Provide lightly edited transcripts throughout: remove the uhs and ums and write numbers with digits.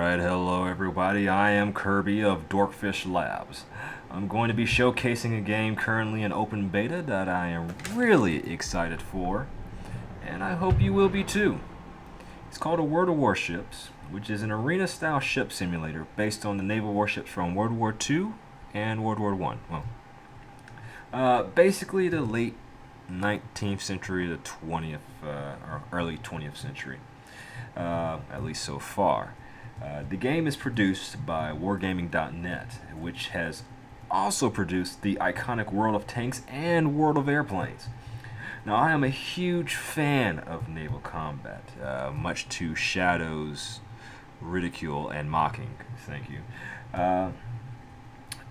Alright, hello everybody, I am Kirby of Dorkfish Labs. I'm going to be showcasing a game currently in open beta that I am really excited for, and I hope you will be too. It's called Aoba Warships, which is an arena-style ship simulator based on the naval warships from World War II and World War I. Well, basically the late 19th century to 20th, or early 20th century, at least so far. The game is produced by Wargaming.net, which has also produced the iconic World of Tanks and World of Airplanes. Now, I am a huge fan of naval combat, much to Shadow's ridicule and mocking. Thank you.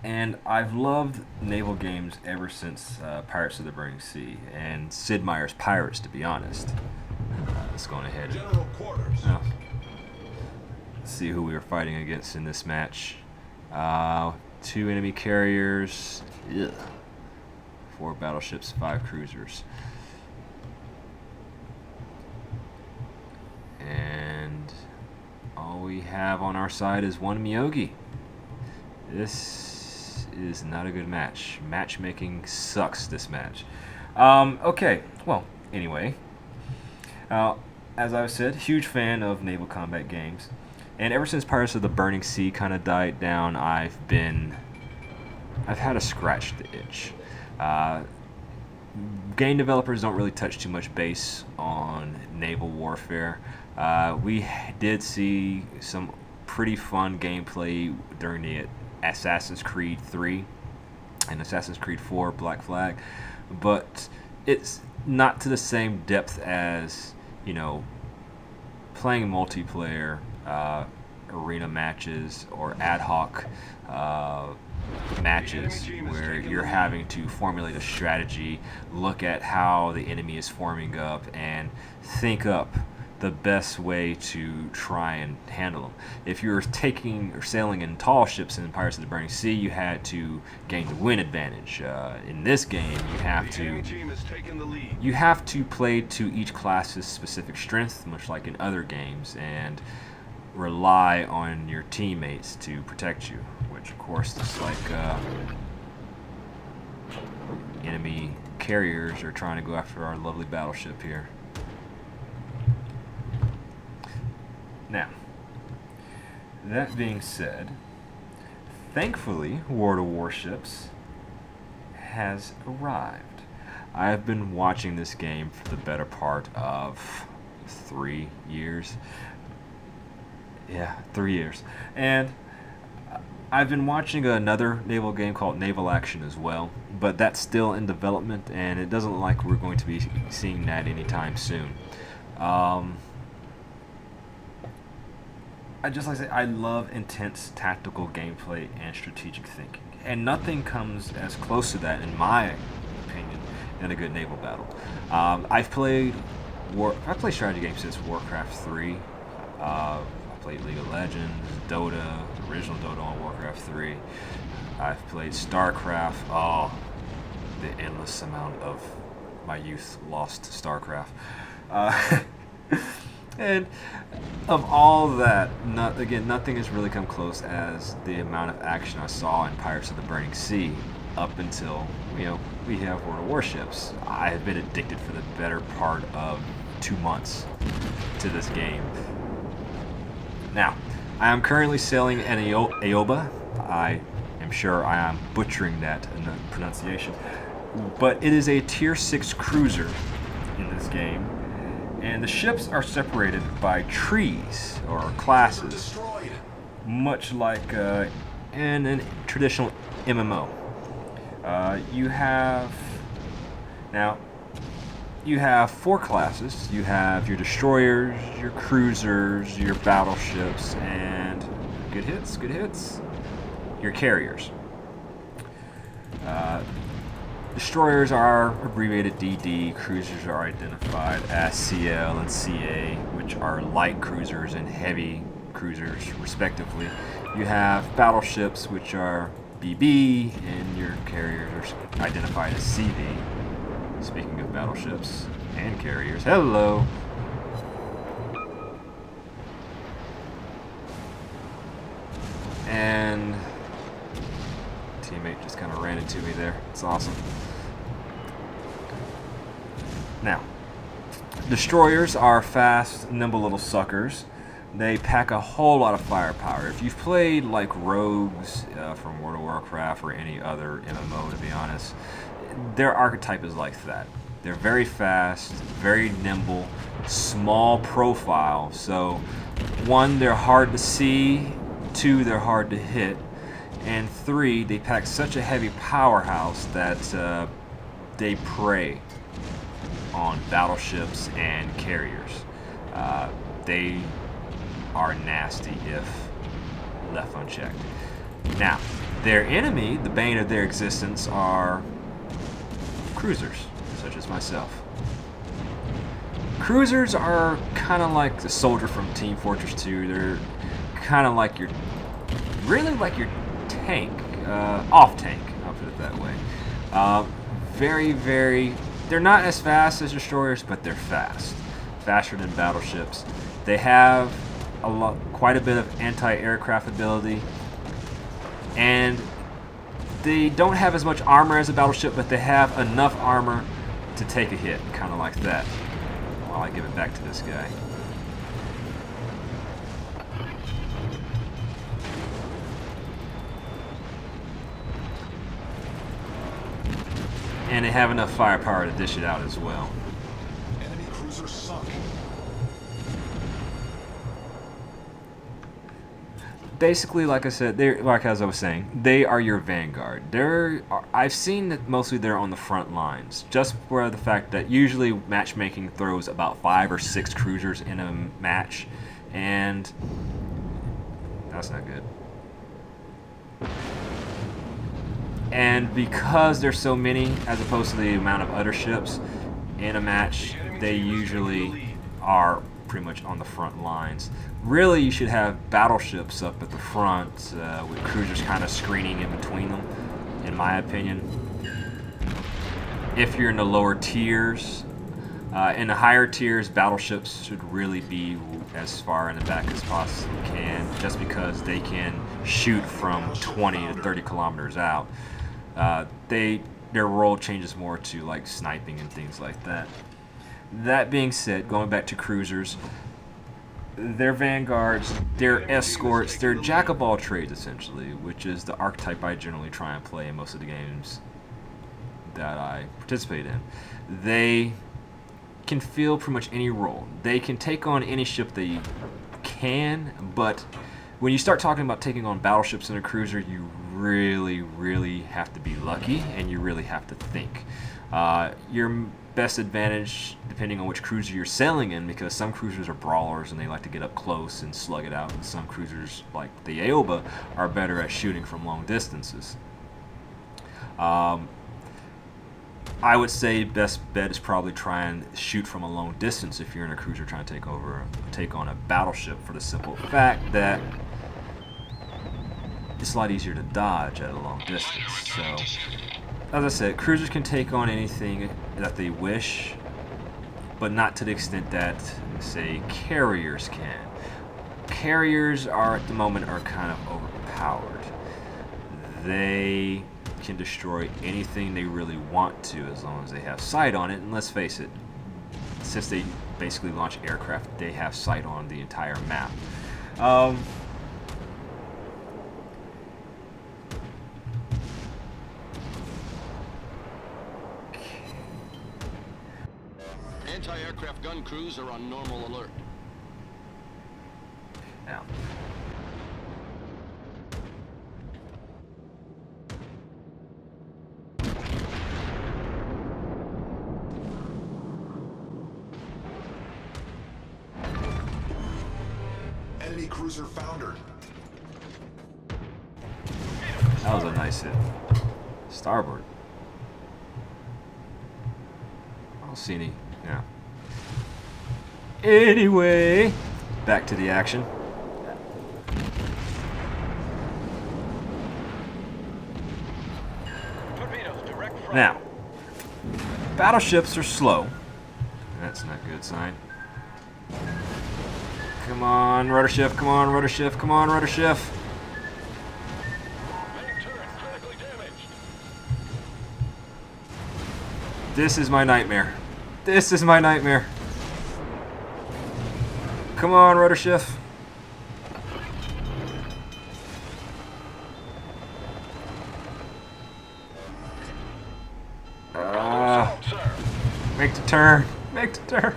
And I've loved naval games ever since Pirates of the Burning Sea and Sid Meier's Pirates, to be honest. Let's go on ahead. General quarters. See who we were fighting against in this match. 2 enemy carriers, 4 battleships, 5 cruisers. And all we have on our side is 1 Miyogi. This is not a good match. Matchmaking sucks this match. Okay, well, anyway. As I've said, huge fan of naval combat games. And ever since Pirates of the Burning Sea kind of died down, I've had to scratch the itch. Game developers don't really touch too much base on naval warfare. We did see some pretty fun gameplay during the Assassin's Creed 3 and Assassin's Creed 4 Black Flag, but it's not to the same depth as, you know, playing multiplayer arena matches or ad hoc matches where you're having to formulate a strategy, look at how the enemy is forming up, and think up the best way to try and handle them. If you're taking or sailing in tall ships in Pirates of the Burning Sea, you had to gain the wind advantage. In this game, you have to play to each class's specific strength, much like in other games, and rely on your teammates to protect you, which of course is like enemy carriers are trying to go after our lovely battleship here. Now, that being said, thankfully, World of Warships has arrived. I have been watching this game for the better part of 3 years. Yeah, 3 years. And I've been watching another naval game called Naval Action as well, but that's still in development, and it doesn't look like we're going to be seeing that anytime soon. I love intense tactical gameplay and strategic thinking, and nothing comes as close to that, in my opinion, than a good naval battle. I've played strategy games since Warcraft 3. I played League of Legends, Dota, original Dota on Warcraft 3. I've played StarCraft. Oh, the endless amount of my youth lost to StarCraft. And of all that, nothing has really come close as the amount of action I saw in Pirates of the Burning Sea up until, we have World of Warships. I have been addicted for the better part of 2 months to this game. Now, I am currently sailing an Aoba. I am sure I am butchering that in the pronunciation, but it is a tier 6 cruiser in this game. And the ships are separated by trees or classes, much like in a traditional MMO. You have 4 classes. You have your destroyers, your cruisers, your battleships, and good hits, your carriers. Destroyers are abbreviated DD, cruisers are identified as CL and CA, which are light cruisers and heavy cruisers, respectively. You have battleships, which are BB, and your carriers are identified as CV. Speaking of battleships and carriers, hello! And teammate just kind of ran into me there. It's awesome. Now, destroyers are fast, nimble little suckers. They pack a whole lot of firepower. If you've played like rogues from World of Warcraft or any other MMO, to be honest, their archetype is like that. They're very fast, very nimble, small profile. So, one, they're hard to see. Two, they're hard to hit. And three, they pack such a heavy powerhouse that they prey on battleships and carriers. They are nasty if left unchecked. Now, their enemy, the bane of their existence, are cruisers, such as myself. Cruisers are kind of like the soldier from Team Fortress 2. They're kind of like your, really like your tank, off tank, I'll put it that way. Very, they're not as fast as destroyers, but they're fast. Faster than battleships. They have quite a bit of anti-aircraft ability, and they don't have as much armor as a battleship, but they have enough armor to take a hit, kind of like that. While I give it back to this guy. And they have enough firepower to dish it out as well. Enemy cruiser sunk. Basically, like I said, as I was saying, they are your vanguard. I've seen that mostly they're on the front lines, just for the fact that usually matchmaking throws about 5 or 6 cruisers in a match, and that's not good. And because there's so many, as opposed to the amount of other ships in a match, they usually are pretty much on the front lines. Really, you should have battleships up at the front with cruisers kind of screening in between them, in my opinion. If you're in the lower tiers, in the higher tiers, battleships should really be as far in the back as possibly can, just because they can shoot from 20 to 30 kilometers out. Their role changes more to like sniping and things like that. That being said, going back to cruisers, they're vanguards, they're escorts, they're jack of all trades essentially, which is the archetype I generally try and play in most of the games that I participate in. They can fill pretty much any role. They can take on any ship they can, but when you start talking about taking on battleships in a cruiser, you really have to be lucky, and you really have to think. Your best advantage, depending on which cruiser you're sailing in, because some cruisers are brawlers and they like to get up close and slug it out, and some cruisers, like the Aoba, are better at shooting from long distances. I would say best bet is probably try and shoot from a long distance if you're in a cruiser trying to take on a battleship, for the simple fact that it's a lot easier to dodge at a long distance. So, as I said, cruisers can take on anything that they wish, but not to the extent that, say, carriers can. Carriers at the moment are kind of overpowered. They can destroy anything they really want to as long as they have sight on it, and let's face it, since they basically launch aircraft, they have sight on the entire map. Anti-aircraft gun crews are on normal alert. Now, Enemy cruiser foundered. that was a nice hit. Starboard. I don't see any. Yeah. Anyway, back to the action. Now, battleships are slow. That's not a good sign. Come on, rudder shift, come on, rudder shift, come on, rudder shift. This is my nightmare. This is my nightmare. Come on, rudder shift. Make the turn. Make the turn.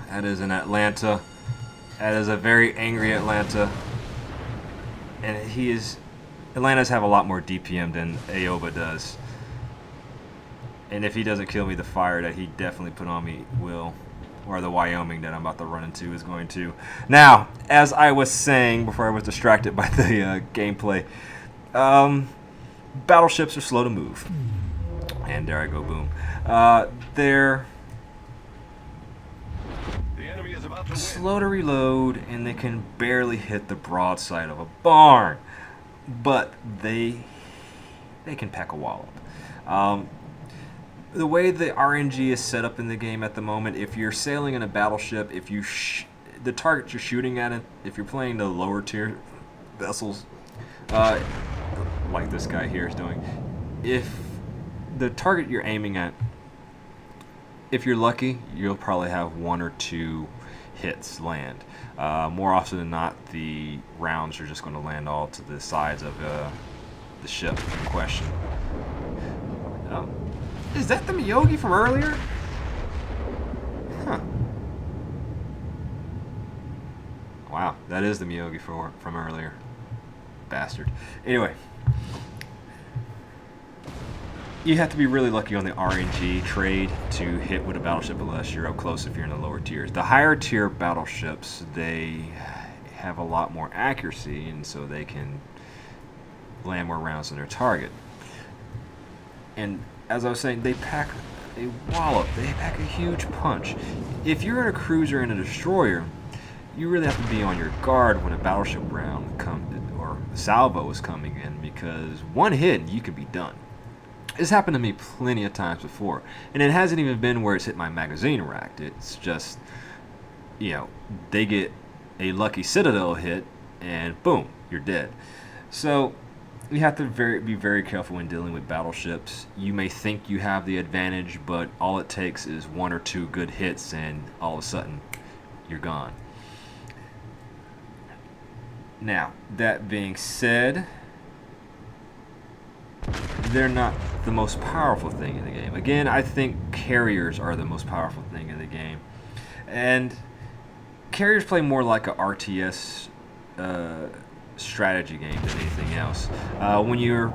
That is an Atlanta. That is a very angry Atlanta. And Atlantas have a lot more DPM than Aoba does. And if he doesn't kill me, the fire that he definitely put on me will. Or the Wyoming that I'm about to run into is going to. Now, as I was saying before I was distracted by the gameplay, battleships are slow to move. And there I go, boom. They're slow to reload, and they can barely hit the broadside of a barn. But they can pack a wallop. The way the RNG is set up in the game at the moment, if you're sailing in a battleship, if you the target you're shooting at it, if you're playing the lower tier vessels, like this guy here is doing, if the target you're aiming at, if you're lucky, you'll probably have 1 or 2 hits land. More often than not, the rounds are just going to land all to the sides of the ship in question. Is that the Miyogi from earlier? Huh. Wow, that is the Miyogi from earlier. Bastard. Anyway. You have to be really lucky on the RNG trade to hit with a battleship unless you're up close if you're in the lower tiers. The higher tier battleships, they have a lot more accuracy, and so they can land more rounds on their target. And as I was saying, they pack a wallop. They pack a huge punch. If you're in a cruiser and a destroyer, you really have to be on your guard when a battleship round or salvo is coming in, because one hit, you could be done. This happened to me plenty of times before, and it hasn't even been where it's hit my magazine rack. It's just, they get a lucky Citadel hit, and boom, you're dead. So you have to be very careful when dealing with battleships. You may think you have the advantage, but all it takes is 1 or 2 good hits, and all of a sudden, you're gone. Now, that being said, they're not the most powerful thing in the game. Again, I think carriers are the most powerful thing in the game. And carriers play more like a RTS strategy game than anything else. When you're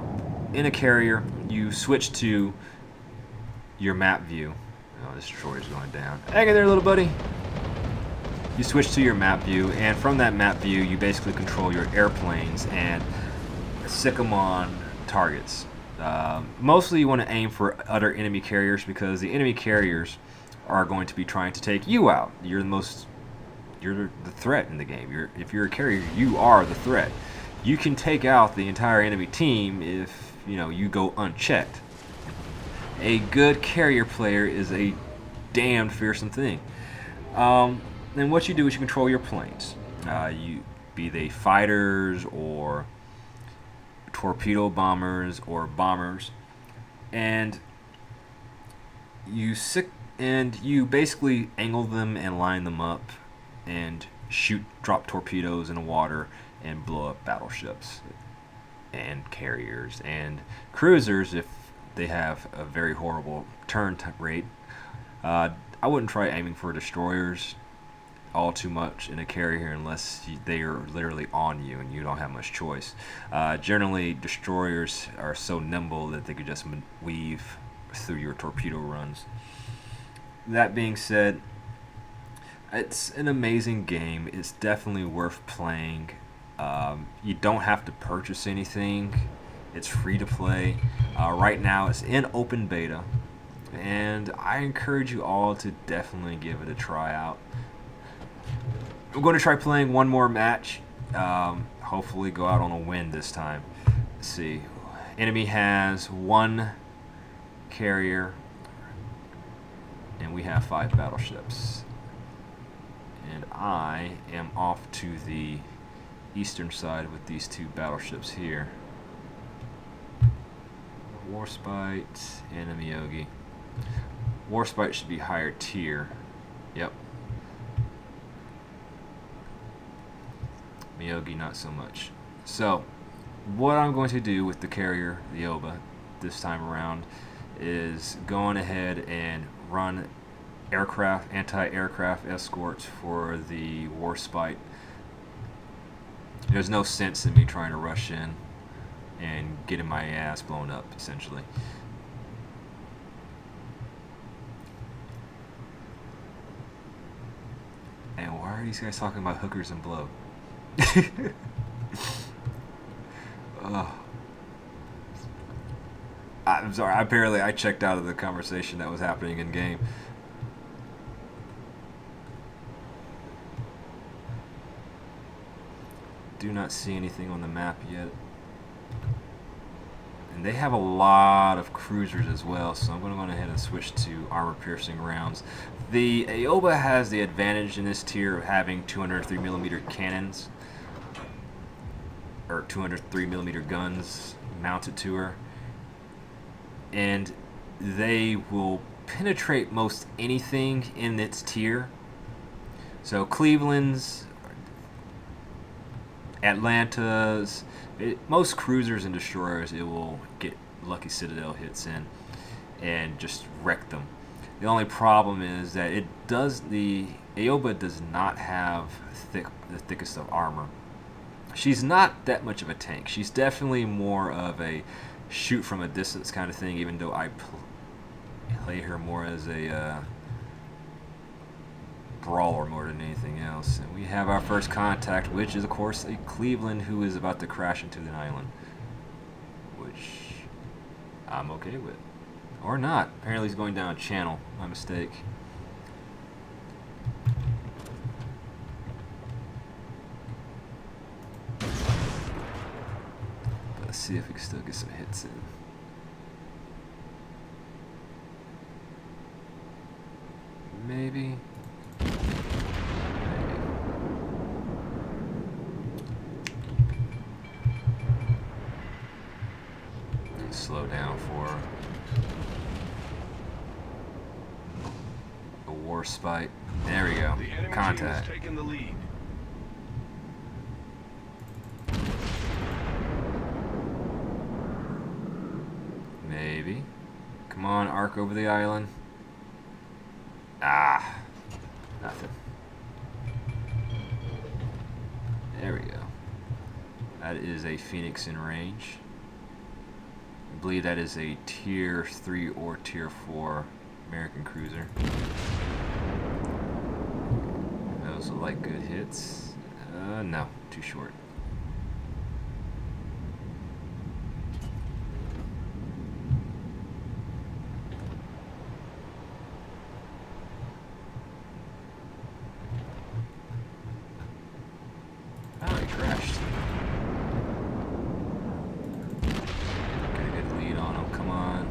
in a carrier, you switch to your map view. Oh, this destroyer's going down. Hang in there, little buddy. You switch to your map view, and from that map view, you basically control your airplanes and sick them on targets. Mostly you want to aim for other enemy carriers, because the enemy carriers are going to be trying to take you out. You're the threat in the game. If you're a carrier, you are the threat. You can take out the entire enemy team if you go unchecked. A good carrier player is a damned fearsome thing. Then what you do is you control your planes. Be they fighters or torpedo bombers or bombers, and you basically angle them and line them up and drop torpedoes in the water and blow up battleships and carriers and cruisers if they have a very horrible turn rate. I wouldn't try aiming for destroyers all too much in a carrier unless they are literally on you and you don't have much choice. Generally, destroyers are so nimble that they could just weave through your torpedo runs. That being said, it's an amazing game. It's definitely worth playing. You don't have to purchase anything. It's free to play. Right now, it's in open beta, and I encourage you all to definitely give it a try out. I'm going to try playing one more match. Hopefully go out on a win this time. let's see. Enemy has 1 carrier, and we have 5 battleships. And I am off to the eastern side with these 2 battleships here. Warspite and a Miyogi. Warspite should be higher tier. Yep. Miyogi not so much. So, what I'm going to do with the carrier, the Aoba, this time around, is going ahead and run aircraft, anti-aircraft escorts for the Warspite. There's no sense in me trying to rush in and getting my ass blown up, essentially. And why are these guys talking about hookers and blow? Oh. I'm sorry, I checked out of the conversation that was happening in game. Do not see anything on the map yet. And they have a lot of cruisers as well, so I'm going to go ahead and switch to armor-piercing rounds. The Aoba has the advantage in this tier of having 203mm cannons, or 203mm guns mounted to her, and they will penetrate most anything in its tier. So Cleveland's, Atlanta's, most cruisers and destroyers, it will get Lucky Citadel hits in and just wreck them. The only problem is that the Aoba does not have the thickest of armor. She's not that much of a tank. She's definitely more of a shoot from a distance kind of thing, even though I play her more as a brawler more than anything else. And we have our first contact, which is of course a Cleveland who is about to crash into the island, which I'm okay with, or not. Apparently he's going down a channel. My mistake. Let's see if we can still get some hits in. Maybe. Slow down for a Warspite. There we go. The enemy Contact. team has taken the lead. Maybe. Come on, arc over the island. Ah, nothing. There we go. That is a Phoenix in range. I believe that is a tier 3 or tier 4 American cruiser. Those look like good hits. No, too short. Oh, he crashed. Get a good lead on him, come on.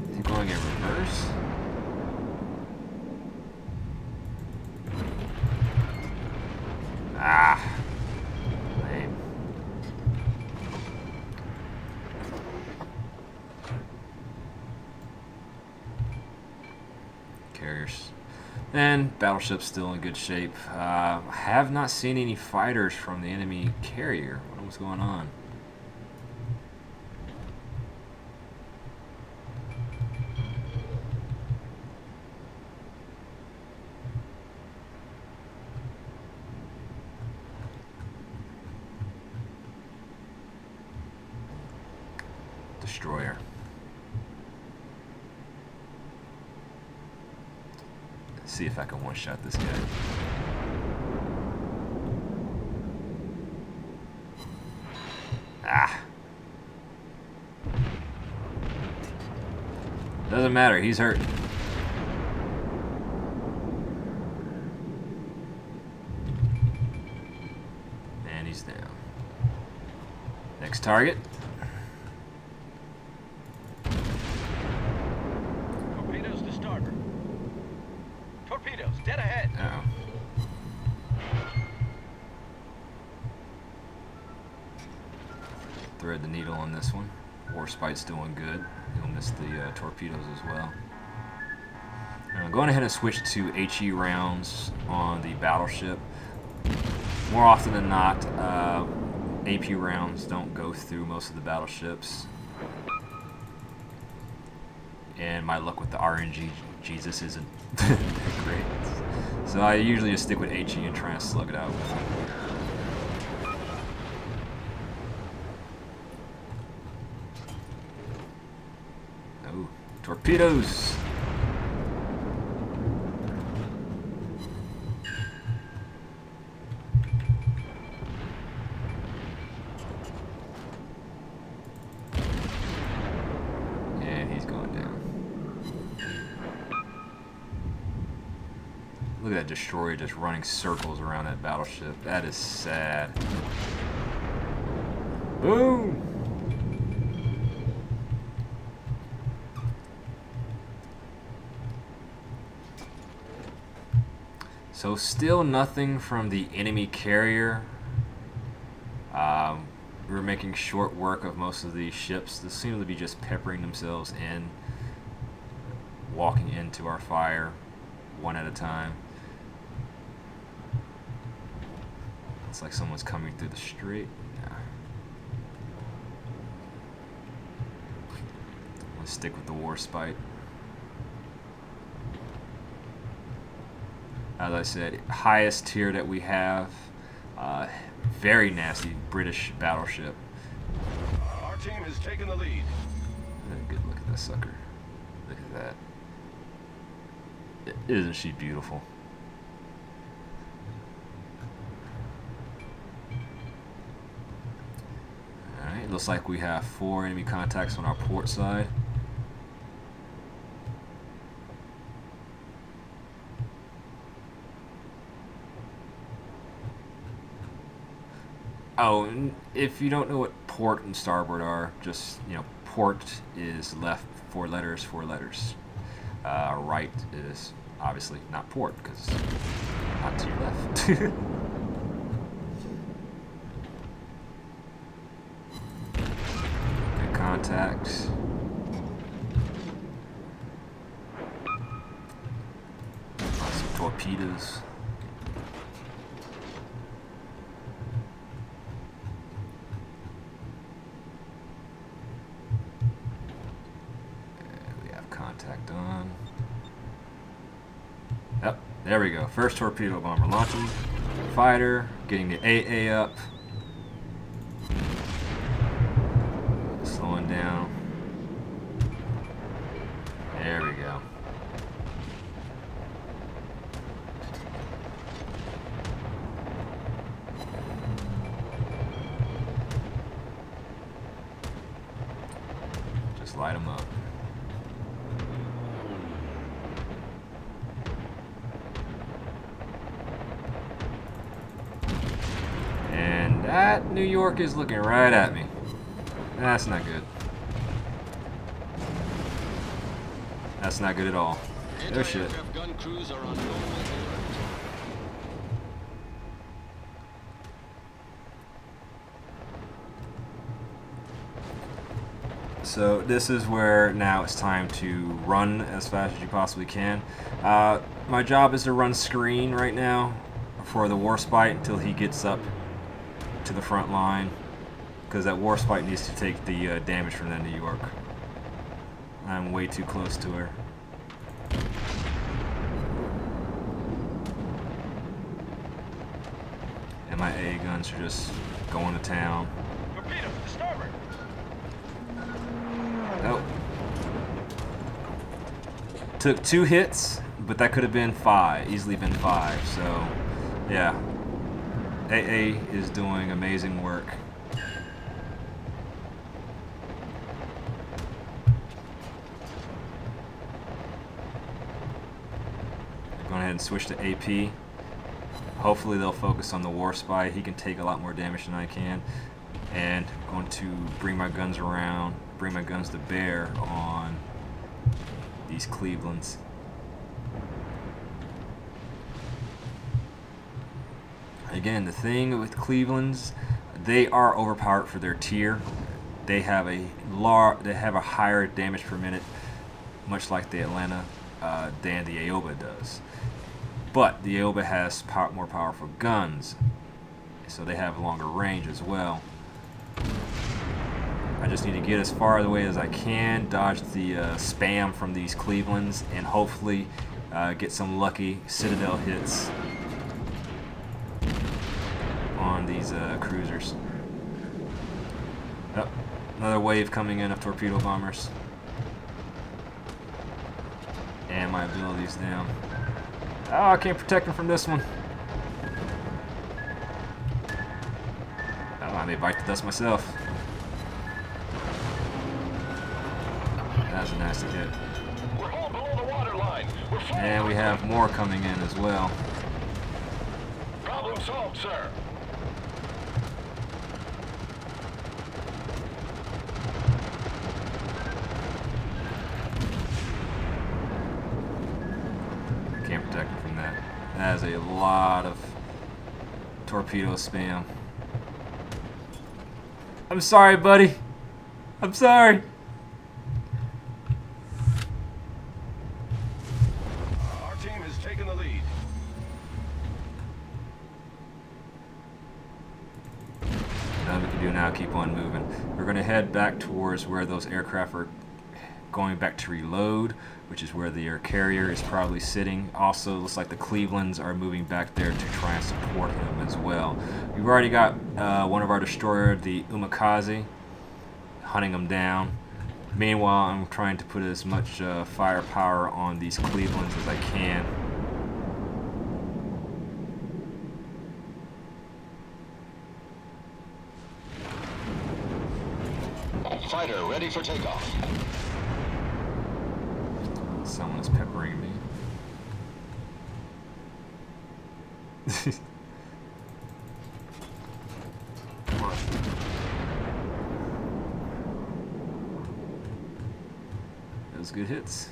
Is he going in reverse? Ah. Lame. Carriers. And battleship's still in good shape. Have not seen any fighters from the enemy carrier. What was going on? Destroyer. Let's see if I can one-shot this guy. Ah. Doesn't matter, he's hurt. he's down. Next target. Torpedoes to starboard. Torpedoes, dead ahead. Uh-oh. Thread the needle on this one. Warspite's doing good. He'll miss the torpedoes as well. I'm going ahead and switch to HE rounds on the battleship. More often than not, AP rounds don't go through most of the battleships. And my luck with the RNG Jesus isn't great. So I usually just stick with HE and try and slug it out. Oh, torpedoes! Look at that destroyer just running circles around that battleship. That is sad. Boom! So still nothing from the enemy carrier. We're making short work of most of these ships. They seem to be just peppering themselves in, walking into our fire one at a time. It's like someone's coming through the street. Yeah. Let's stick with the Warspite. As I said, highest tier that we have. Very nasty British battleship. Our team has taken the lead. Good look at this sucker. Look at that. Isn't she beautiful? Alright, looks like we have 4 enemy contacts on our port side. Oh, and if you don't know what port and starboard are, just, port is left 4 letters, 4 letters. Right is obviously not port, because not to your left. Good contact. Some torpedoes. Contact on. Yep, there we go. First torpedo bomber launching. Fighter, getting the AA up. Slowing down. There we go. Just light them up. That New York is looking right at me. That's not good. That's not good at all. Oh shit. Anti-aircraft gun crews are on normal alert. So this is where now it's time to run as fast as you possibly can. My job is to run screen right now for the Warspite until he gets up to the front line, because that Warspite needs to take the damage from that New York. I'm way too close to her. And my AA guns are just going to town. Torpedoes to starboard. Nope. Took 2 hits, but that could have been 5, easily been 5. So, yeah. AA is doing amazing work. Going ahead and switch to AP. Hopefully they'll focus on the war spy. He can take a lot more damage than I can. And I'm going to bring my guns around, bring my guns to bear on these Clevelands. Again, the thing with Clevelands, they are overpowered for their tier. They have a higher damage per minute, much like the Atlanta, than the Aoba does. But the Aoba has more powerful guns, so they have longer range as well. I just need to get as far away as I can, dodge the spam from these Clevelands, and hopefully get some lucky Citadel hits on these cruisers. Oh, another wave coming in of torpedo bombers. And my ability's down. Oh, I can't protect them from this one. Oh, I may bite the dust myself. That was a nasty hit. We're all below the water line. And we have more coming in as well. Problem solved, sir. Can't protect him from that. That is a lot of torpedo spam. I'm sorry, buddy. I'm sorry. Our team has taken the lead. Nothing we can do now, keep on moving. We're going to head back towards where those aircraft are going back to reload, which is where the air carrier is probably sitting. Also, looks like the Clevelands are moving back there to try and support him as well. We've already got one of our destroyer, the Umikaze, hunting them down. Meanwhile, I'm trying to put as much firepower on these Clevelands as I can. Fighter ready for takeoff. Someone is peppering me. Those good hits.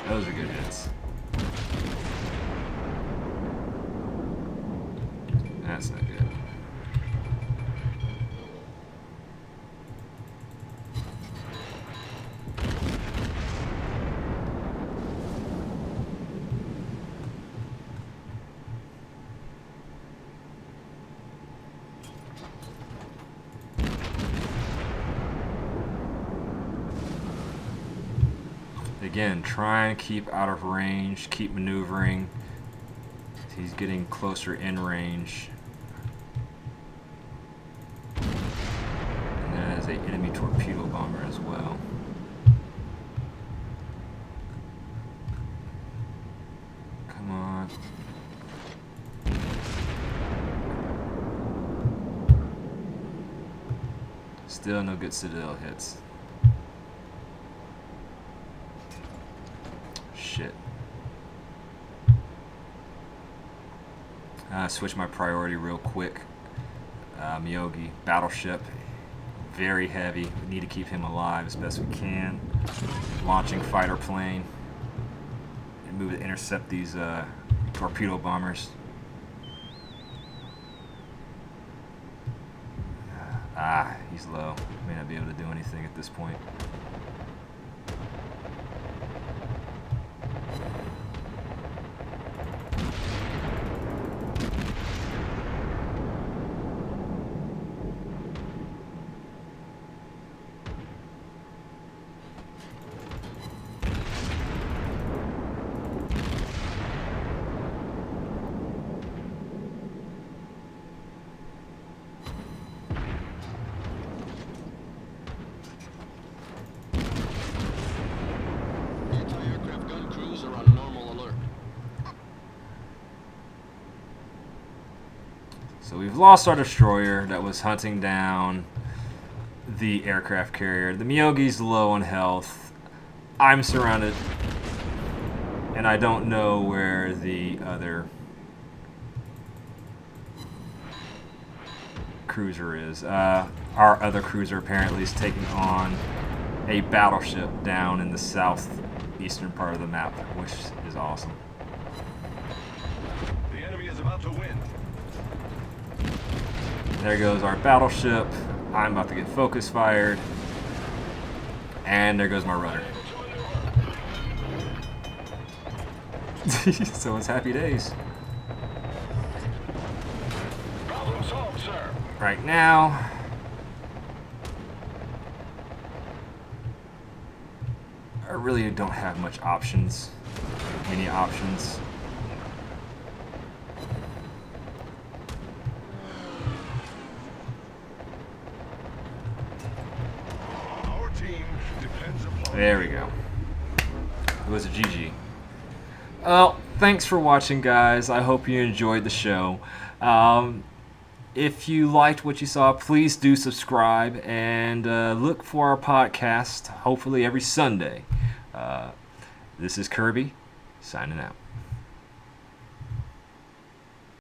Those are good hits. That's not good. Again, try and keep out of range, keep maneuvering. He's getting closer in range. And that is an enemy torpedo bomber as well. Come on. Still no good Citadel hits. Shit. Switch my priority real quick. Miyogi, battleship, very heavy. We need to keep him alive as best we can. Launching fighter plane. And move to intercept these torpedo bombers. He's low. May not be able to do anything at this point. Anti-aircraft gun crews are on normal alert. So we've lost our destroyer that was hunting down the aircraft carrier. The Miyogi's low on health. I'm surrounded. And And I don't know where the other cruiser is. Our other cruiser apparently is taking on a battleship down in the southeastern part of the map, which is awesome. The enemy is about to win. There goes our battleship. I'm about to get focus fired. And there goes my rudder. So it's happy days. Problem solved, sir. Right now, I really don't have much options. Many options. Our team depends upon There we go. It was a GG. Well, thanks for watching, guys. I hope you enjoyed the show. If you liked what you saw, please do subscribe and look for our podcast, hopefully every Sunday. This is Kirby, signing out.